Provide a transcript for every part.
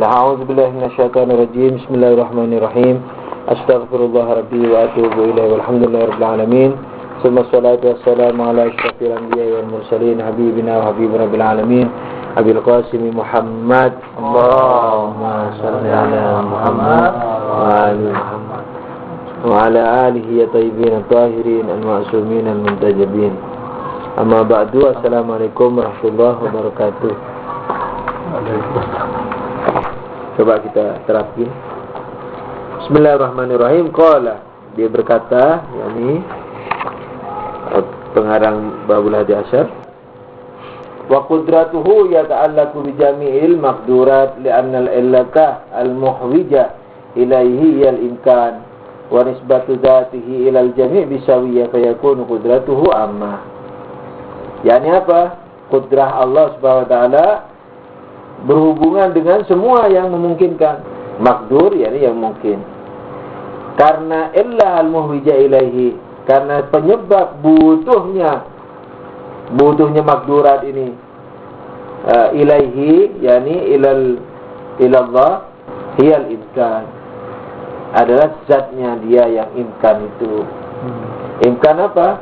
A'udzu billahi minasyaitonir rajim. Bismillahirrahmanirrahim. Astaghfirullah rabbi wa atubu ilaihi walhamdulillahi rabbil alamin. Tsumma shalatu wassalamu ala asyrafil anbiya'i wal mursalin habibina wa habibina rabbil alamin Abil Qasim Muhammad. Allahumma shalli ala Muhammad wa ali Muhammad wa ala alihi at-tayyibin at-tahirin al-ma'sumin al-muntajabin. Amma ba'du. Assalamualaikum warahmatullahi wabarakatuh. Coba kita terapin. Bismillahirrahmanirrahim. Qala, dia berkata, yakni pengarang Babul Hadi Asyar, wa qudratuhu yata'allaqu bi jami'il maqdurat li'anna al-illata al-muhwija ilaihi al-imkan wa nisbatu dzatihi ila al-jami' bisawiyya fayakunu qudratuhu amma. Yakni apa? Qudrah Allah Subhanahu wa taala berhubungan dengan semua yang memungkinkan. Makdur, yakni yang mungkin. Karena illah al-muhwija ilaihi, karena penyebab butuhnya makdurat ini ilaihi, yakni ilallah, hiyal imkan, adalah zatnya dia yang imkan itu. Imkan apa?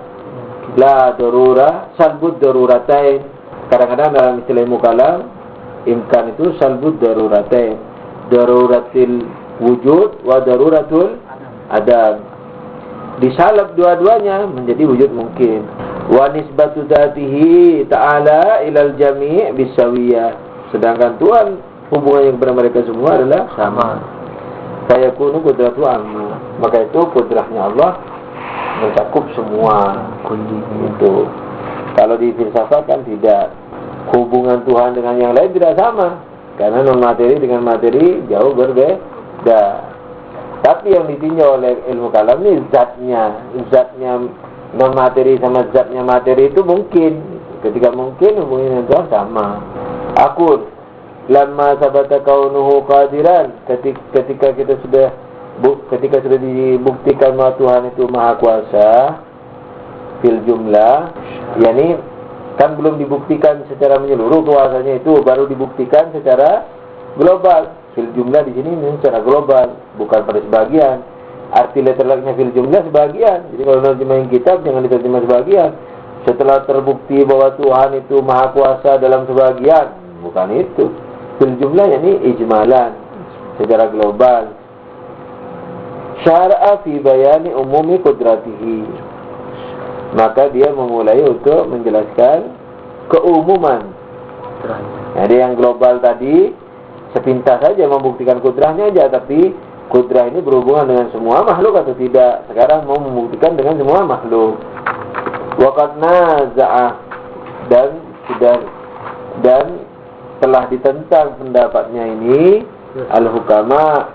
La darura, salbud daruratain. Kadang-kadang dalam istilah ilmu kalam, imkan itu salbud daruratain, daruratil wujud wa daruratul adam. Disalab dua-duanya menjadi wujud mungkin. Wa nisbatu dzatihi ta'ala ilal jami' bisawiyah. Sedangkan Tuhan hubungannya kepada mereka semua adalah sama. Fayakunu qudratu amma. Maka itu kudrahnya Allah mencakup semua itu. Kalau di filsafat kan tidak. Hubungan Tuhan dengan yang lain tidak sama, karena non materi dengan materi jauh berbeda. Tapi yang ditinjau oleh ilmu kalam ini zatnya non materi sama zatnya materi itu mungkin. Ketika mungkin hubungannya dengan Tuhan sama. Akul lamma sabata kaunuhu qadiran, ketika sudah dibuktikan bahwa Tuhan itu maha kuasa fil jumlah, yakni kan belum dibuktikan secara menyeluruh kuasanya itu, baru dibuktikan secara global. Fil jumlah di sini secara global, bukan pada sebagian. Arti letterleknya fil jumlah sebagian. Jadi kalau nerjemahin kitab jangan diterjemah sebagian. Setelah terbukti bahwa Tuhan itu maha kuasa dalam sebagian, bukan itu. Fil jumlah yakni ijmalan, secara global. Syara'a fi bayani umumi qudratihi, maka dia memulai untuk menjelaskan keumuman. Jadi yang global tadi sepintas saja membuktikan kudrahnya aja, tapi kudrah ini berhubungan dengan semua makhluk atau tidak. Sekarang mau membuktikan dengan semua makhluk. Waqad naza'a, dan telah ditentang pendapatnya ini al-hukama,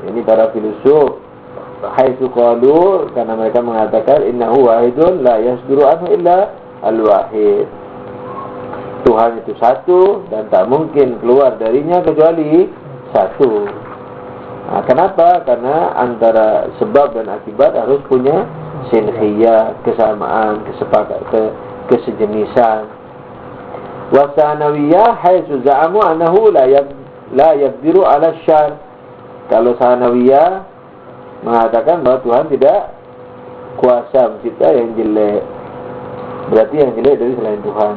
ini para filosof, haitsu qalu, karena mereka mengatakan innahu wahidun la yasduru anhu illa al-wahid. Tuhan itu satu dan tak mungkin keluar darinya kecuali satu. Nah, kenapa? Karena antara sebab dan akibat harus punya sinhiyah, kesamaan, kesejenisan. Wa sanawiyah haitsu za'amu annahu la yaqdiru 'ala syarr. Kalau sanawiyah mengatakan bahwa Tuhan tidak kuasa mencipta yang jelek, berarti yang jelek dari selain Tuhan.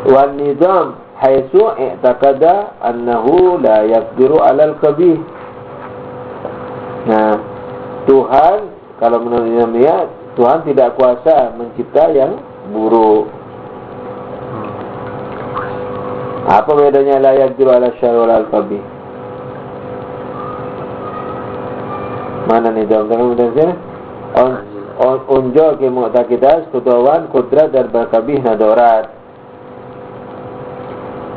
Wan nizam haitsu i'taqada annahu la yaqdiru 'alal qabih. Nah, Tuhan kalau menurut dia, Tuhan tidak kuasa mencipta yang buruk. Apa bedanya la yaqdiru 'alal syarr wal qabih? Mana nih jawab dengan unjo ke mu'taqidas kudawan kudrat dan bakabih nadorat.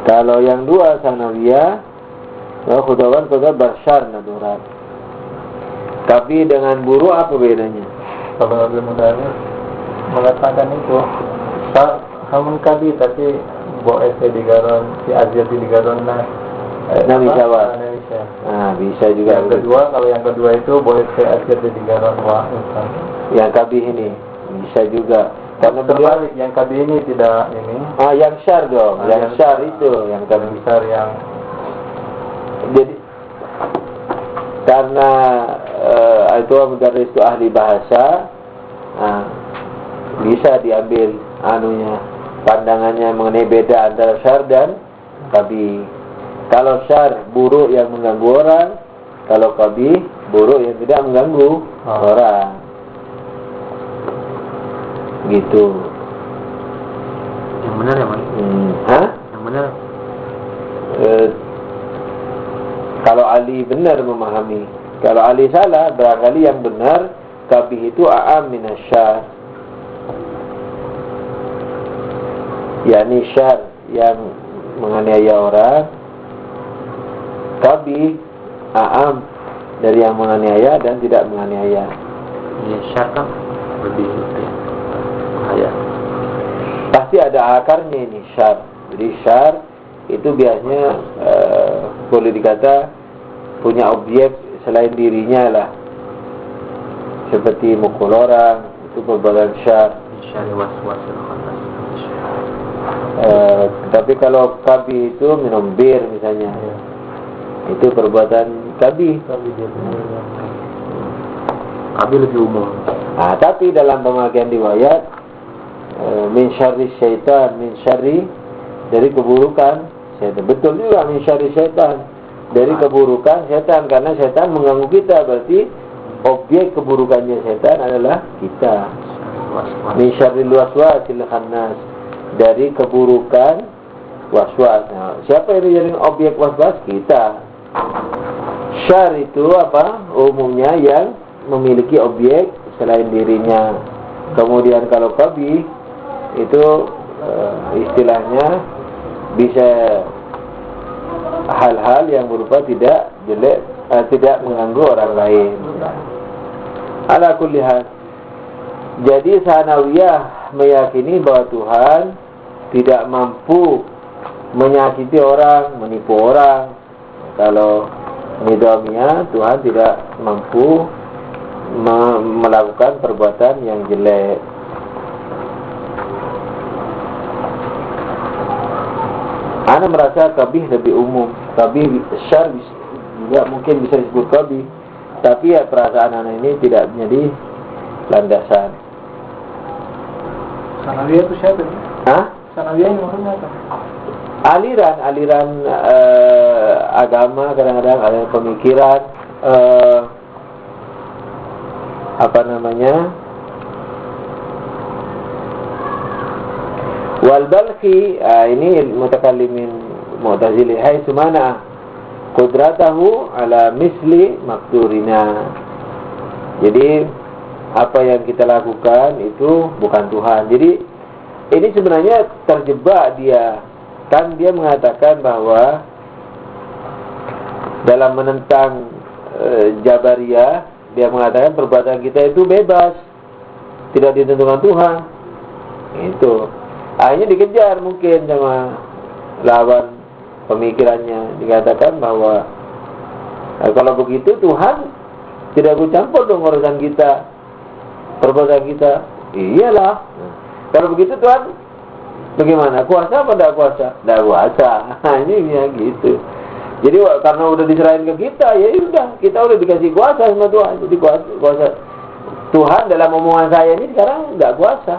Kalau yang dua sanawiyah, kudawan kudrat barsyar nadorat. Tapi dengan buruk apa bedanya? Kalau lebih mudahnya mengatakan itu hamun kabi tapi boleh digaron si azir digaron nah bisa Pak. Nah bisa juga. Yang kedua, kalau yang kedua itu boleh saya ajar di garon wahid. Yang kabih ini bisa juga. Karena terbalik, yang kabih ini tidak ini. Yang syar dong. Yang syar itu yang kabih besar yang karena itu mudarris itu ahli bahasa, bisa diambil pandangannya mengenai beda antara syar dan qabih. Kalau syar buruk yang mengganggu orang, kalau qabih buruk yang tidak mengganggu orang. Gitu. Yang benar ya, Mas? Yang benar. Kalau Ali benar memahami, kalau Ali salah, barangkali yang benar qabih itu a'am minasyar. yakni syar yang menganiaya orang, qabih a'am dari yang menganiaya dan tidak menganiaya. Ya, syar kan lebih bahaya. Pasti ada akarnya ini syar. Jadi syar itu biasanya boleh dikata punya objek selain dirinya lah. Seperti mukul orang, itu perbuatan syar. Syar was-wasil khannas. Tapi kalau qabih itu minum bir misalnya, itu perbuatan qabih. Qabih lebih umum. Nah, tapi dalam pemakaian riwayat min syarri syaitan, min syarri dari keburukan syaitan. Betul juga min syarri syaitan, dari keburukan syaitan, karena syaitan mengganggu kita, berarti objek keburukannya syaitan adalah kita. Min syarril waswasil khannas, dari keburukan waswas. Nah, siapa yang jadi objek waswas? Kita. Syar itu apa? Umumnya yang memiliki objek selain dirinya. Kemudian kalau qabih itu istilahnya bisa hal-hal yang berupa tidak jelek, tidak mengganggu orang lain. Ala kulli hal. Jadi Sanawiyah meyakini bahwa Tuhan tidak mampu menyakiti orang, menipu orang. Kalau Nidhamiyah, Tuhan tidak mampu melakukan perbuatan yang jelek. Ana merasa qabih lebih umum. Qabih syar juga mungkin bisa disebut qabih, tapi ya perasaan anak ini tidak menjadi landasan. Sanawiyah itu siapa nih? Hah? Sanawiyah ini maksudnya apa? Aliran agama, kadang-kadang ada pemikiran wal balqi, ini mutakallimin mu'tazili, hai sumana qudratahu ala misli maqdurina. Jadi apa yang kita lakukan itu bukan Tuhan. Jadi ini sebenarnya terjebak dia. Kan dia mengatakan bahwa dalam menentang Jabariyah, dia mengatakan perbuatan kita itu bebas, tidak ditentukan Tuhan. Itu akhirnya dikejar mungkin sama lawan pemikirannya, dikatakan bahwa kalau begitu Tuhan tidak ikut campur dong urusan kita, perbuatan kita. Iyalah, kalau begitu Tuhan bagaimana? Kuasa apa tidak kuasa? Tidak kuasa. Nah, ini ya gitu. Jadi karena udah diserahin ke kita, ya udah, kita udah dikasih kuasa sama Tuhan. Jadi kuasa Tuhan dalam omongan saya ini sekarang nggak kuasa.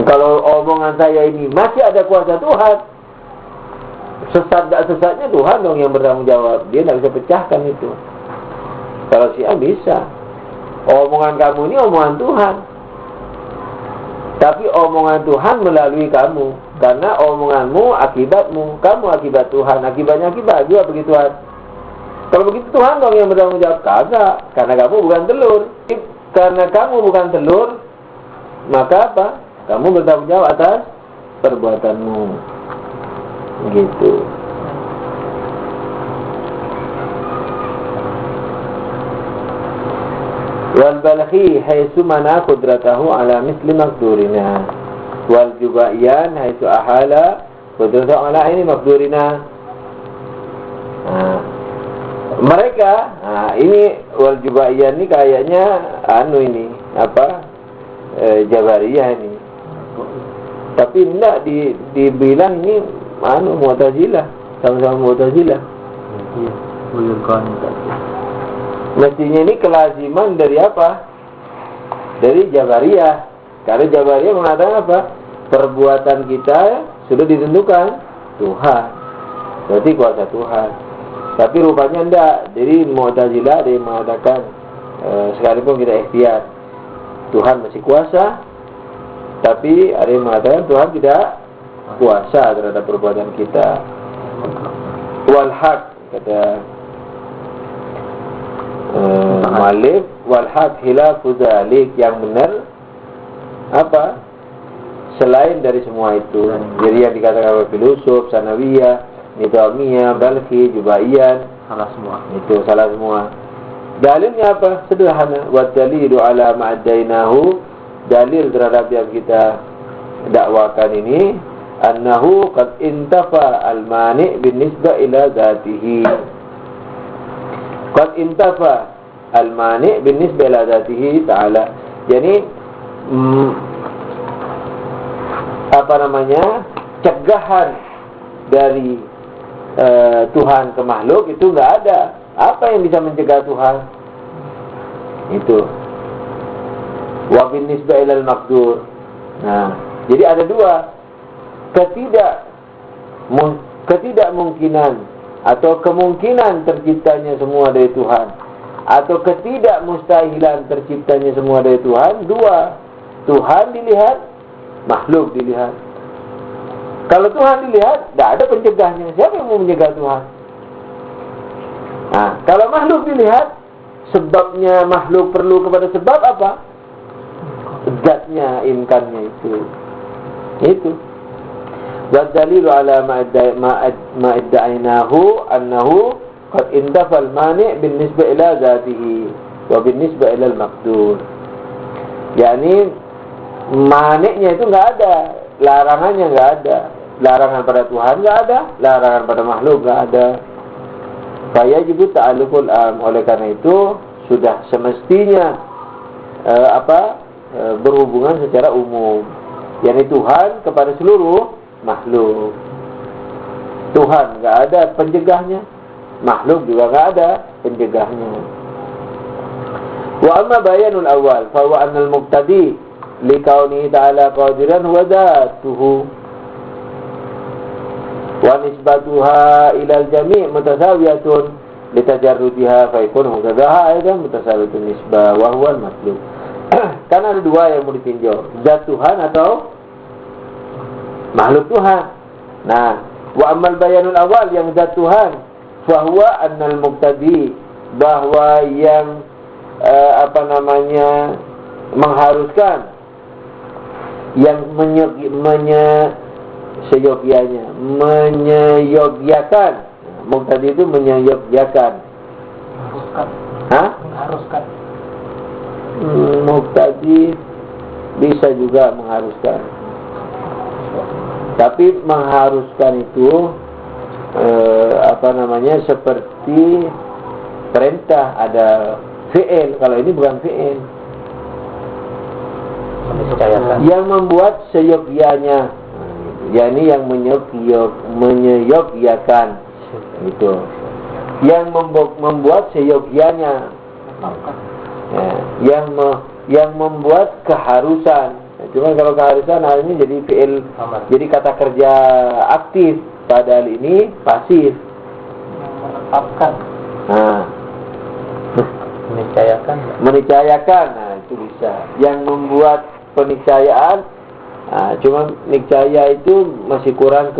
Kalau omongan saya ini masih ada kuasa Tuhan, sesat tidak sesatnya Tuhan dong yang bertanggung jawab. Dia tidak bisa pecahkan itu. Kalau Syiah bisa. Omongan kamu ini omongan Tuhan, tapi omongan Tuhan melalui kamu, karena omonganmu akibatmu, kamu akibat Tuhan, akibatnya akibat juga bagi Tuhan. Kalau begitu Tuhan dong yang bertanggung jawab. Kagak, karena kamu bukan telur. Karena kamu bukan telur, maka apa? Kamu bertanggung jawab atas perbuatanmu. Gitu. Wal balqi haitsu mana qudratahu ala misli maqdurina. Wal jubaiyan haitsu ahala qudratahu ala ini maqdurina. Mereka, ini wal jubaiyan ini kayaknya ini Jabariyah ini. Tapi enggak dibilang ini Mu'tazilah, sama-sama Mu'tazilah. Mestinya ini kelaziman dari apa? Dari Jabariyah. Karena Jabariyah mengatakan apa? Perbuatan kita sudah ditentukan Tuhan. Berarti kuasa Tuhan. Tapi rupanya enggak. Jadi Mu'tazilah ada yang mengatakan sekalipun kita ikhtiar, Tuhan masih kuasa. Tapi ada yang mengatakan Tuhan tidak kuasa terhadap perbuatan kita. Wal haq, kata Malik, wal haq khilafu dzalik, yang benar apa? Selain dari semua itu. Jadi yang dikatakan oleh filosof, Sanawiyah, Nizamiyah, Balkhi, Jubaiyan, salah semua. Itu salah semua. Dalilnya apa? Sederhana. Wa dalilu ala ma'adainahu, dalil terhadap yang kita dakwakan ini, annahu qad intafa al-mani' binisbah ila dzatihi. Qad intafa al-mani' binisbah ila dzatihi ta'ala. Jadi cegahan dari Tuhan ke makhluk itu enggak ada. Apa yang bisa mencegah Tuhan? Itu. Wa binisbah ilal maqdur. Nah, jadi ada dua. Ketidakmungkinan atau kemungkinan terciptanya semua dari Tuhan, atau ketidakmustahilan terciptanya semua dari Tuhan. Dua. Tuhan dilihat, makhluk dilihat. Kalau Tuhan dilihat, tidak ada pencegahnya. Siapa yang mau mencegah Tuhan? Nah, kalau makhluk dilihat, sebabnya makhluk perlu kepada sebab apa? Zatnya, imkannya itu. Itu. Wa dalilu ala ma'iddainahu annahu qad intafa al-mani' bin nisbah ila zatihi wa bin nisbah ila al-maqdur. Yani maniknya itu enggak ada, larangannya enggak ada. Larangan pada Tuhan enggak ada, larangan pada makhluk enggak ada. Fayajibu ta'alluqul am. Oleh karena itu sudah semestinya berhubungan secara umum. Yani Tuhan kepada seluruh makhluk. Tuhan enggak ada pencegahnya, makhluk juga enggak ada pencegahnya. Wa amma bayanul awal fa huwa annal muqtadi li kaunihi ta'ala qadiran wa dhatuhu wa nisbatuha ilal jami' mutasawiyatun litajarrudiha fa yakunu muqtadaha aidan mutasawiyatun nisbah wa huwa al-matlub. Kan ada dua yang mau ditinjau, zat Tuhan atau makhluk Tuhan. Nah, wa amal bayanul awal, yang zat Tuhan, fa huwa annal muqtadi, bahwa yang mengharuskan, yang menyeyogiakan. Muqtadi itu menyeyogiakan. Mengharuskan. Muqtadi bisa juga mengharuskan. Tapi mengharuskan itu seperti perintah, ada fi'il. Kalau ini bukan fi'il. Yang membuat seyogianya, yakni yang menyeyogiakan itu. Yang membuat seyogianya, yang membuat keharusan. Cuma kalau keharusan hal ini jadi fi'il, jadi kata kerja aktif, padahal ini pasif. Menetapkan. Nah, Menicayakan. Nah, itu bisa. Yang membuat peniscayaan. Nah, cuma niscaya itu masih kurang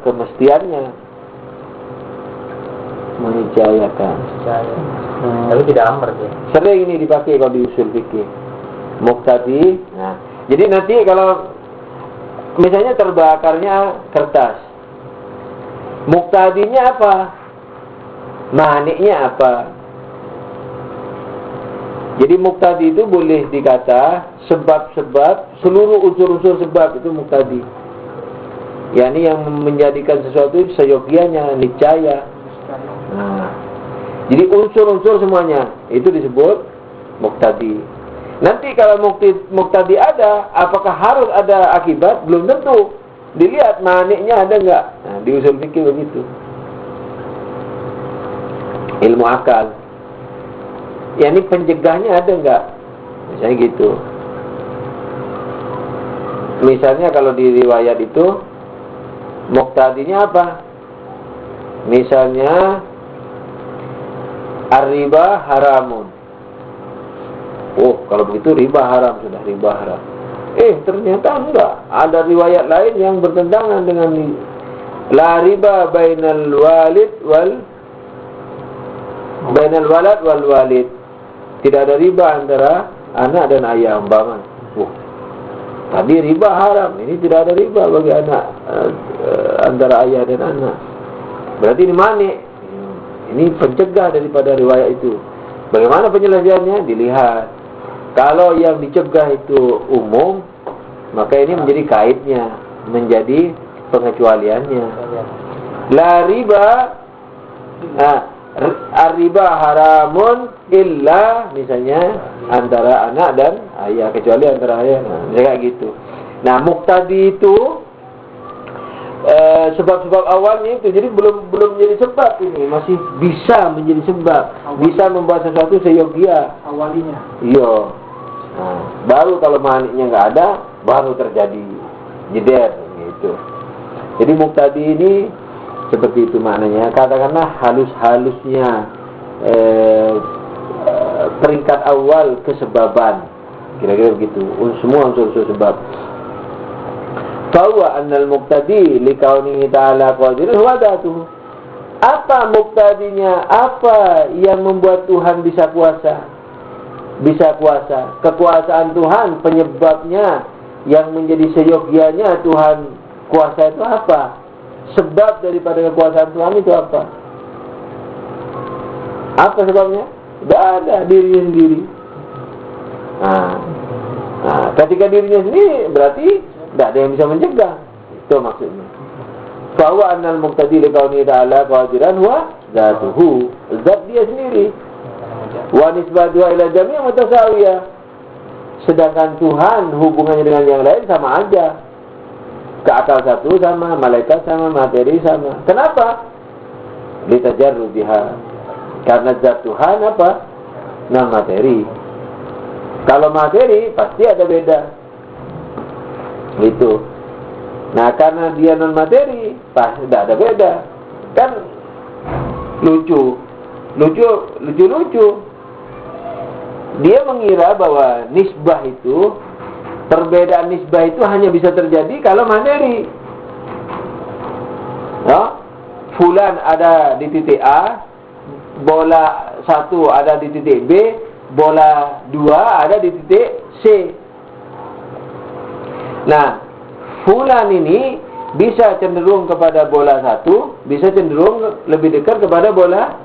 kemestiannya. Menicayakan. Tapi tidak amr ya. Sering ini dipakai kalau di usul fikih. Muqtadi. Nah, jadi nanti kalau misalnya terbakarnya kertas, muqtadinya apa? Maniknya apa? Jadi muqtadi itu boleh dikata sebab-sebab, seluruh unsur-unsur sebab itu muqtadi. yakni yang menjadikan sesuatu seyogianya, niscaya. Nah, jadi unsur-unsur semuanya itu disebut muqtadi. Nanti kalau muqtadi ada, apakah harus ada akibat? Belum tentu. Dilihat maniknya ada enggak. Nah, di usul fikih begitu. ilmu akal. Ya, ini pencegahnya ada enggak? Misalnya gitu. Misalnya kalau di riwayat itu muqtadinya apa? Misalnya ar-riba haramun. Oh, kalau begitu riba haram, sudah riba haram. Ternyata enggak. Ada riwayat lain yang bertentangan dengan la riba bainal walad wal walid. Tidak ada riba antara anak dan ayah, umpama. Tadi riba haram, ini tidak ada riba bagi anak antara ayah dan anak. Berarti ini manik. Ini pencegah daripada riwayat itu. Bagaimana penyelesaiannya? Dilihat. Kalau yang dicegah itu umum, maka ini menjadi kaidnya, menjadi pengecualiannya. La riba, ar-riba haramun illa, misalnya antara anak dan ayah, kecuali antara ayah. Misalnya kayak gitu. Nah, muqtadi itu sebab-sebab awalnya itu, jadi belum menjadi sebab, ini masih bisa menjadi sebab, bisa membuat sesuatu seyogia awalinya. Iya. Nah, baru kalau maniknya nggak ada, baru terjadi jeder gitu. Jadi muqtadi ini seperti itu maknanya. Katakanlah halus-halusnya peringkat awal kesebaban, kira-kira begitu. Semua unsur-unsur sebab. Bahwa annal muqtadi likaunihi ta'ala qadirun huwa dhatuhu. Apa muqtadinya? Apa yang membuat Tuhan bisa kuasa? Bisa kuasa. Kekuasaan Tuhan, penyebabnya yang menjadi seyogianya Tuhan kuasa itu apa? Sebab daripada kekuasaan Tuhan itu apa? Apa sebabnya? Tidak ada, dirinya sendiri. Ketika dirinya sendiri, berarti tidak ada yang bisa mencegah. Itu maksudnya. Bahwa annal muqtadi likaunihi ta'ala qadiran huwa dzatuhu. Zat dia sendiri. Wa nisbatuha ila jami' mutasawiyah. Sedangkan Tuhan hubungannya dengan yang lain sama aja. Keakal satu sama, malaikat sama, materi sama. Kenapa? Litajarru biha. Karena zat Tuhan apa? Non materi. Kalau materi pasti ada beda. Itu. Nah, karena dia non materi pasti tidak ada beda. Kan lucu. Dia mengira bahwa nisbah itu, perbedaan nisbah itu hanya bisa terjadi kalau materi. Fulan ada di titik A, bola 1 ada di titik B, bola 2 ada di titik C. Nah, fulan ini bisa cenderung kepada bola 1, bisa cenderung lebih dekat kepada bola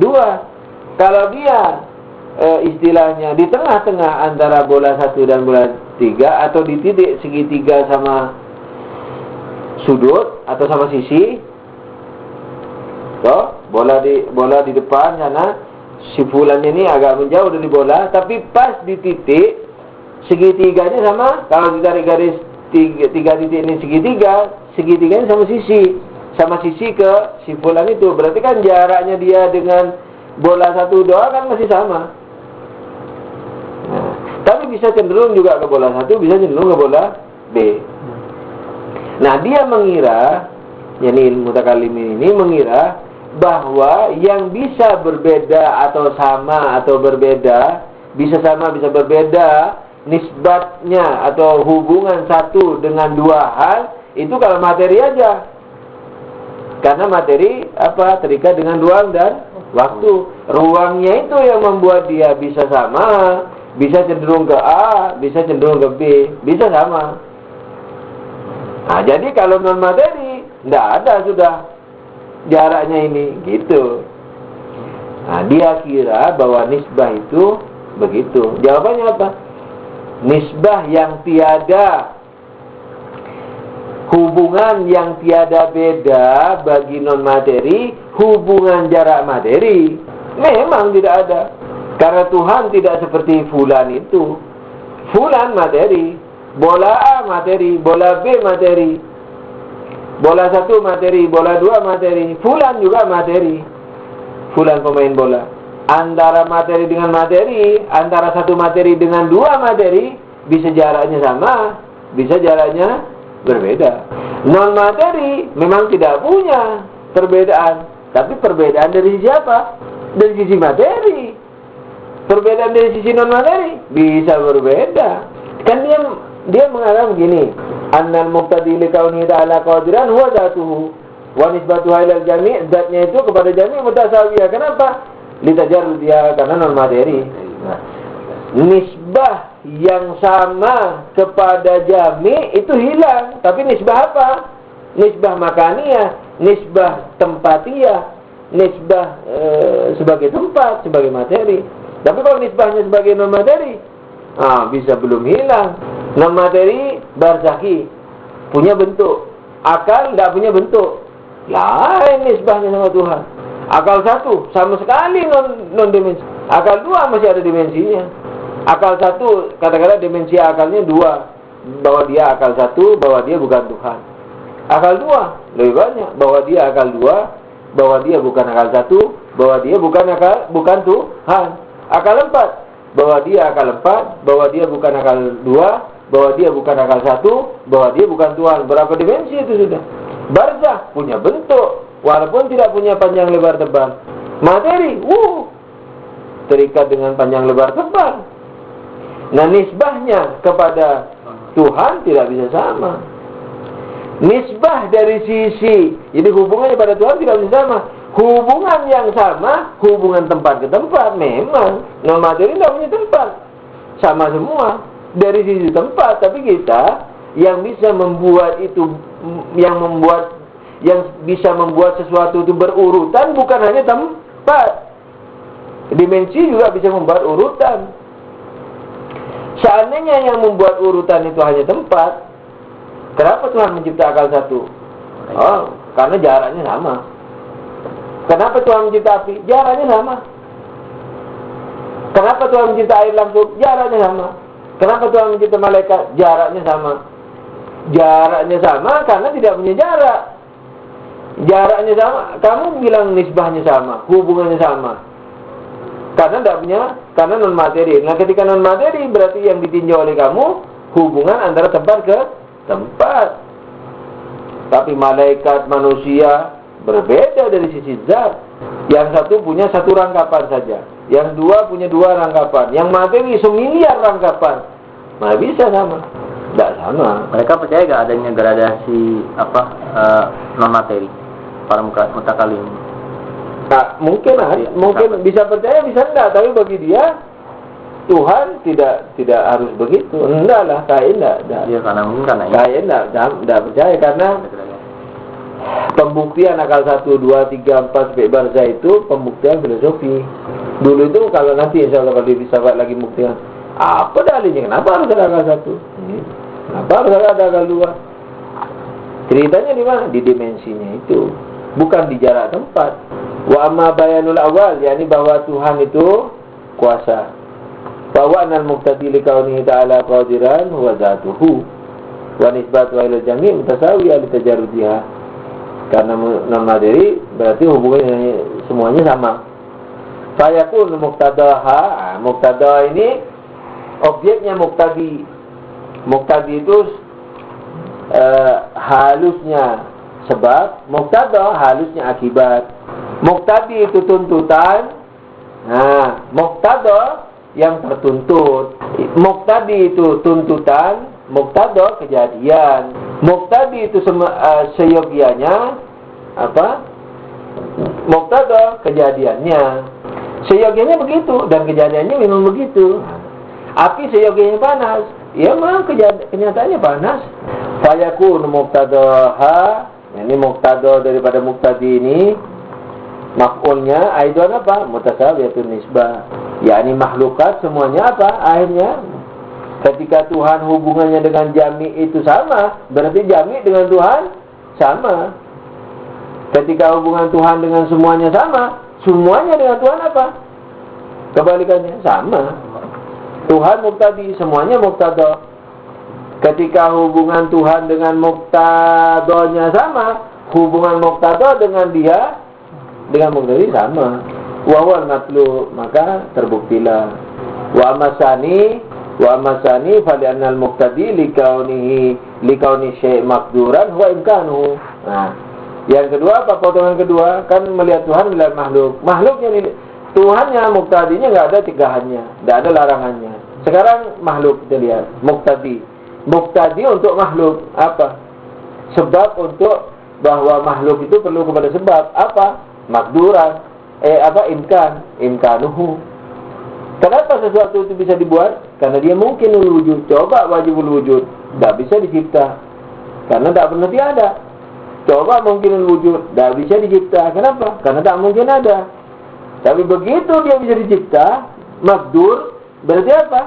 2. Kalau dia istilahnya di tengah-tengah antara bola 1 dan bola 3, atau di titik segitiga sama sudut atau sama sisi, bola di depan sana, si fulannya ini agak menjauh dari bola, tapi pas di titik segitiganya sama. Kalau ditarik garis tiga titik ini segitiganya sama sisi ke si fulan itu, berarti kan jaraknya dia dengan bola 1 doang kan masih sama. Tapi bisa cenderung juga ke bola 1, bisa cenderung ke bola B. Nah, dia mengira, yakni mutakallim ini mengira bahwa yang bisa berbeda atau sama atau berbeda, bisa sama bisa berbeda nisbatnya atau hubungan satu dengan dua hal itu kalau materi aja. Karena materi terikat dengan ruang dan waktu. Ruangnya itu yang membuat dia bisa sama, bisa cenderung ke A, bisa cenderung ke B, bisa sama. Nah, jadi kalau non materi tidak ada sudah jaraknya ini, gitu. Nah, dia kira bahwa nisbah itu begitu. Jawabannya apa? Nisbah yang tiada hubungan, yang tiada beda bagi non materi, hubungan jarak materi memang tidak ada. Karena Tuhan tidak seperti fulan itu. Fulan materi, bola A materi, bola B materi, bola 1 materi, bola 2 materi, fulan juga materi. fulan pemain bola. Antara materi dengan materi, antara satu materi dengan dua materi, bisa jaraknya sama, bisa jaraknya berbeda. Non materi memang tidak punya perbedaan, tapi perbedaan dari sisi apa? Dari sisi materi. Perbedaan dari sisi non materi bisa berbeda. Kan dia mengatakan begini, annal muqtadi li kaunihi ta'ala qadiran huwa dzatuhu wa nisbatuha ila al-jami', zatnya itu kepada jami' mutasawiyah. Kenapa? Litajarrud dia, karena non materi. Nah, nisbah yang sama kepada jami' itu hilang. Tapi nisbah apa? Nisbah makaniyah, nisbah tempatiyah, nisbah sebagai tempat, sebagai materi. Tapi kalau nisbahnya sebagai non materi, bisa belum hilang. Non materi barzakhi, punya bentuk. Akal tidak punya bentuk, lain nisbahnya sama Tuhan. Akal satu sama sekali non dimensi. Akal dua masih ada dimensinya. Akal satu katakanlah dimensi akalnya dua, bahwa dia akal satu, bahwa dia bukan Tuhan. Akal dua lebih banyak, bahwa dia akal dua, bahwa dia bukan akal satu, bahwa dia bukan Tuhan. Akal empat, bahwa dia akal empat, bahwa dia bukan akal dua, bahwa dia bukan akal satu, bahwa dia bukan Tuhan. Berapa dimensi itu sudah? Barzakh punya bentuk, walaupun tidak punya panjang lebar tebal. Materi, terikat dengan panjang lebar tebal. Nah, nisbahnya kepada Tuhan tidak bisa sama. Nisbah dari sisi, jadi hubungannya pada Tuhan tidak bisa sama. Hubungan yang sama, hubungan tempat ke tempat, memang non materi tidak punya tempat, sama semua dari sisi tempat. Tapi kita yang bisa membuat itu, yang bisa membuat sesuatu itu berurutan, bukan hanya tempat, dimensi juga bisa membuat urutan. Seandainya yang membuat urutan itu hanya tempat, kenapa Tuhan mencipta akal satu? Karena jaraknya sama. Kenapa Tuhan mencipta api? Jaraknya sama. Kenapa Tuhan mencipta air langsung? Jaraknya sama. Kenapa Tuhan mencipta malaikat? Jaraknya sama. Jaraknya sama karena tidak punya jarak. Jaraknya sama. Kamu bilang nisbahnya sama, hubungannya sama, karena tidak punya, karena non materi. Nah, ketika non materi berarti yang ditinjau oleh kamu hubungan antara tempat ke tempat. Tapi malaikat, manusia berbeda dari sisi zat. Yang satu punya satu rangkapan saja, yang dua punya dua rangkapan, yang materi semiliar rangkapan. Mana bisa sama? Tidak sama. Mereka percaya gak adanya gradasi non materi para mutakalim? Nah, mungkin bisa percaya, bisa enggak. Tapi bagi dia Tuhan tidak harus begitu. Enggak lah, kain enggak. Ya, karena mungkin kain enggak percaya karena pembuktian akal 1, 2, 3, 4 sampai barzah itu pembuktian filosofi. Dulu itu kalau nanti insya Allah kalau bisa lagi buktian, apa dalilnya? Kenapa harus ada akal 1? Kenapa harus ada akal 2? Ceritanya di mana? Di dimensinya itu, bukan di jarak tempat. Wa amma bayanul awal, yakni bahwa Tuhan itu kuasa. Bahwa anal muqtadi li kaunihi ta'ala qadiran huwa zatuhu wa nisbatu ila jami' mutasawiyah li tajarrudiha. Karena non materi berarti hubungannya semuanya sama. Fayakun muqtadaha. Muqtada ini objeknya muqtadi. Muqtadi itu halusnya sebab, muqtada halusnya akibat. Muqtadi itu tuntutan. Nah, muqtada yang tertuntut. Muqtadi itu tuntutan, muqtada kejadian. Muqtadi itu seyogianya apa? Muqtada kejadiannya. Seyogianya begitu dan kejadiannya memang begitu. Api seyogianya panas, ya memang kenyataannya panas. Fayakun muqtadaha, ini muqtada daripada muqtadi ini maf'ulnya aidan apa? Mutasawiyatun nisbah. Yakni makhlukat semuanya apa? Akhirnya ketika Tuhan hubungannya dengan jami itu sama, berarti jami dengan Tuhan sama. Ketika hubungan Tuhan dengan semuanya sama, semuanya dengan Tuhan apa? Kebalikannya, sama. Tuhan muqtadi, semuanya muqtada. Ketika hubungan Tuhan dengan muqtadanya sama, hubungan muqtada dengan dia, dengan muqtadi sama. wa huwal matlu, maka terbuktilah. Wa amasani fali annal muqtadi likauni syai' maqduran wa imkanuhu. Nah, yang kedua apa? Potongan kedua kan melihat Tuhan melihat makhluk. Makhluknya Tuhannya muqtadinya enggak ada cegahannya, enggak ada larangannya. Sekarang makhluk kita lihat, muqtadi untuk makhluk apa? Sebab untuk bahwa makhluk itu perlu kepada sebab apa? Makduran, imkanuhu. Kenapa sesuatu itu bisa dibuat? Karena dia mungkinul wujud. Coba wajibul wujud, tidak bisa dicipta karena tidak pernah tiada. Coba mungkinul wujud, tidak bisa dicipta. Kenapa? Karena tak mungkin ada. Tapi begitu dia bisa dicipta, makdur, berarti apa?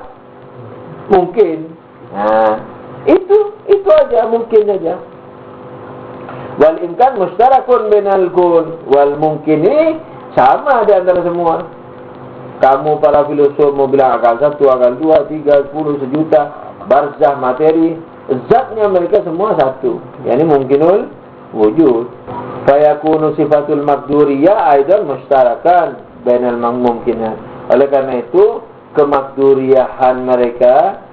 Mungkin. Nah, itu aja, mungkin saja. Wal imkan mustarakun bainal kun wal mungkin, ini sama di antara semua. Kamu para filosof mau bilang akal 1, akal 2, 3, 10, sejuta, barzah, materi, zatnya mereka semua satu. Yani mungkinul wujud. Fayakunu sifatul makduriyah aidan mustarakan bainal mungkinat. Oleh karena itu, kemakduriyahan mereka,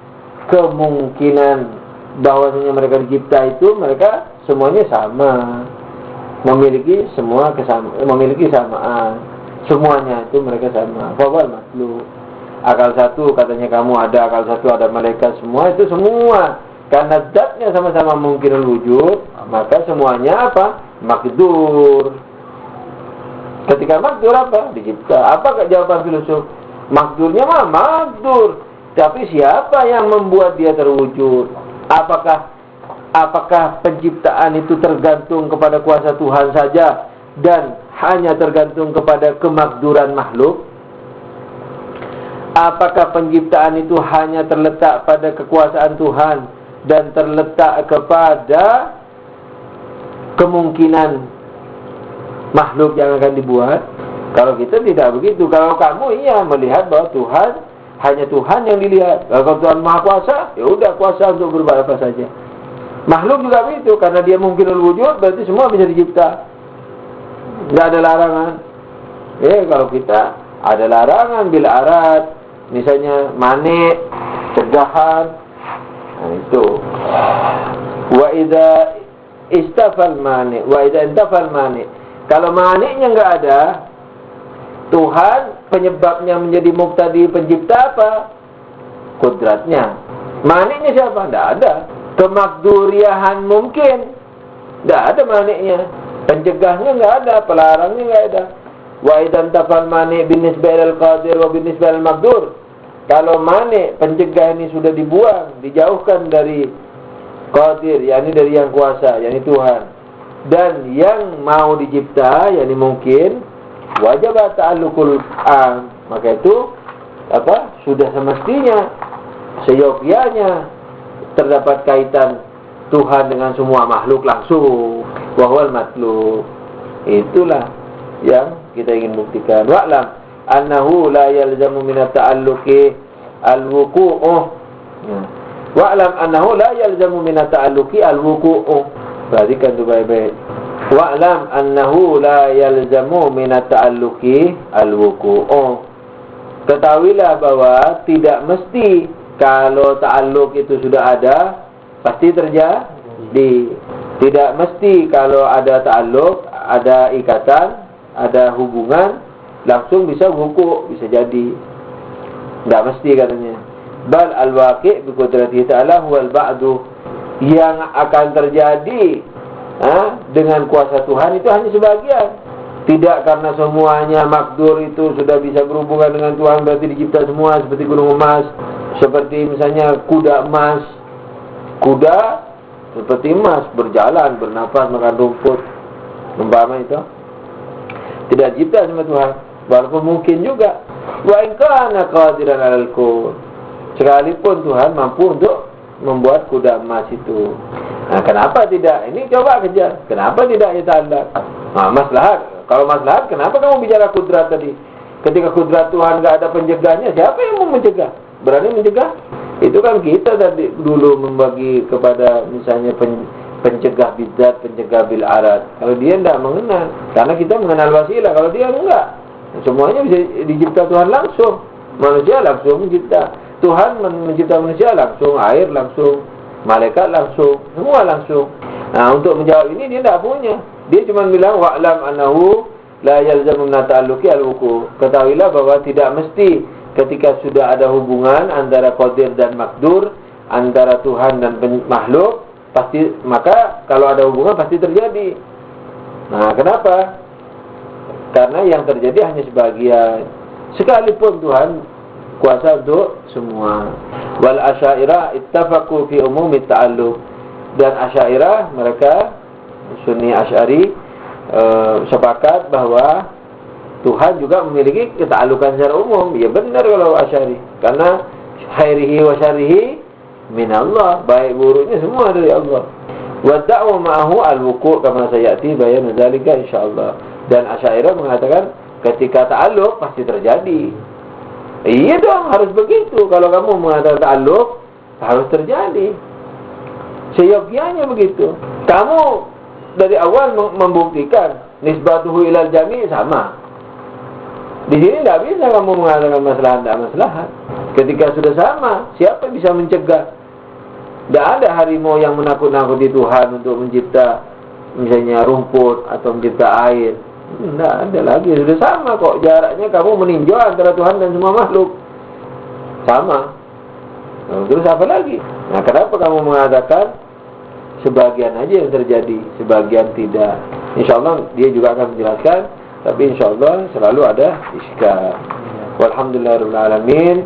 kemungkinan bahwasanya mereka dicipta itu mereka semuanya sama, memiliki samaan, semuanya itu mereka sama. Fawal makhluk. Akal 1 katanya kamu ada, akal 1 ada malaikat, semua itu semua karena zatnya sama-sama mungkinul wujud, maka semuanya apa? Makdur. Ketika makdur apa? Dicipta. Apa jawaban filosof? Makdurnya mah makdur, tapi siapa yang membuat dia terwujud? Apakah penciptaan itu tergantung kepada kuasa Tuhan saja dan hanya tergantung kepada kemakduran makhluk? Apakah penciptaan itu hanya terletak pada kekuasaan Tuhan dan terletak kepada kemungkinan makhluk yang akan dibuat? Kalau kita tidak begitu. Kalau kamu melihat bahwa Tuhan, hanya Tuhan yang dilihat. Kalau Tuhan Maha Kuasa, ya udah kuasa untuk berbuat apa saja. Makhluk juga begitu, karena dia mungkinul wujud, berarti semua bisa dicipta. Tidak ada larangan. Kalau kita ada larangan bila arat, misalnya mani, cegahan, nah itu. Wa idza istafal mani, wa idza intafal mani. Kalau maninya enggak ada, Tuhan penyebabnya menjadi muqtadi pencipta apa? Kudratnya. Maninya siapa? Tidak ada. Kemakduriyahan mungkin, tidak ada maninya. Pencegahnya enggak ada, pelarangnya enggak ada. Wa idan tafal mani binisbah ilal qadir wa binisbah ilal makdur. Kalau mani pencegah ini sudah dibuang, dijauhkan dari qadir, yakni dari yang kuasa, yakni Tuhan, dan yang mau dicipta, yakni mungkin, wajib ta'alluqul am, maka itu sudah semestinya, seyogyanya terdapat kaitan Tuhan dengan semua makhluk langsung. Wa huwal matlub. Itulah yang kita ingin buktikan. Wa'lam annahu la yalzamu min at-ta'alluqi al-wuqu'u. Wa'lam annahu la yalzamu min at-ta'alluqi al-wuqu'u. Perhatikan tu baik-baik. Wa'lam annahu la yalzamu min at-ta'alluqi al-wuqu'u. Ketahuilah bahwa tidak mesti kalau ta'alluq itu sudah ada pasti terjadi. Tidak mesti kalau ada ta'alluq, ada ikatan, ada hubungan, langsung bisa wuku', bisa jadi. Tidak mesti katanya. Bal al-waqi' bi qudratihi ta'ala huwal ba'du. Yang akan terjadi dengan kuasa Tuhan itu hanya sebagian. Tidak karena semuanya makdur itu sudah bisa berhubungan dengan Tuhan berarti dicipta semua, seperti gunung emas, seperti misalnya kuda emas. Kuda seperti emas, berjalan, bernafas, makan rumput, umpama itu tidak cipta sama Tuhan. Walaupun mungkin juga wa in kana qadiran 'alal kun, sekalipun Tuhan mampu untuk membuat kuda emas itu. Nah, kenapa tidak? Ini coba kejar. Kenapa tidak yata'allaq? Nah, maslahat. Kalau maslahat, kenapa kamu bicara kudrat tadi? Ketika kudrat Tuhan enggak ada penjegahnya, siapa yang mau mencegah? Berani mencegah? Itu kan kita tadi dulu membagi kepada misalnya pencegah bidzat, pencegah bil arat. Kalau dia tidak mengenal, karena kita mengenal wasilah. Kalau dia enggak, Semuanya bisa dicipta Tuhan langsung. Manusia langsung mencipta. Tuhan mencipta manusia langsung, air langsung, malaikat langsung, semua langsung. Nah, untuk menjawab ini dia tidak punya. Dia cuma bilang wa'lam annahu la yalzamu min ta'alluqi al-wuqu'. Ketahuilah bahwa tidak mesti ketika sudah ada hubungan antara qadir dan makdur, antara Tuhan dan makhluk, pasti, maka kalau ada hubungan pasti terjadi. Nah, kenapa? Karena yang terjadi hanya sebagian. Sekalipun Tuhan kuasa untuk semua. Wal asy'ariyah ittafaqu fi umumi ta'alluq. Dan asy'ariyah, mereka Sunni Asy'ari sepakat bahwa Tuhan juga memiliki keta'allukan secara umum. Ya benar kalau Asy'ari, karena khairihi wa syarrihi min Allah, baik buruknya semua dari Allah. Wa da'wa ma'ahu al-wuqu' kama sayati bayan dzalika insyaallah. Dan Asy'ariyah mengatakan ketika ta'alluq pasti terjadi. Iya dong, harus begitu. Kalau kamu mengatakan ta'alluq, harus terjadi. Seyogianya begitu. Kamu dari awal membuktikan nisbatuhu ilal jami' sama. Di sini tidak bisa kamu mengatakan masalah tidak masalah. Ketika sudah sama, siapa yang bisa mencegah? Tidak ada harimau yang menakut-nakuti Tuhan untuk mencipta misalnya rumput atau mencipta air. Tidak ada lagi, sudah sama kok. Jaraknya kamu meninjau antara Tuhan dan semua makhluk sama. Nah, terus apa lagi? Nah, kenapa kamu mengatakan sebagian aja yang terjadi, sebagian tidak? InsyaAllah dia juga akan menjelaskan, tapi insyaAllah selalu ada iskal. Walhamdulillahirabbil alamin.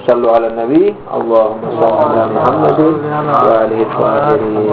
Sallu ala nabi. Allahumma salli ala Muhammadin wa alihi wa sahbihi.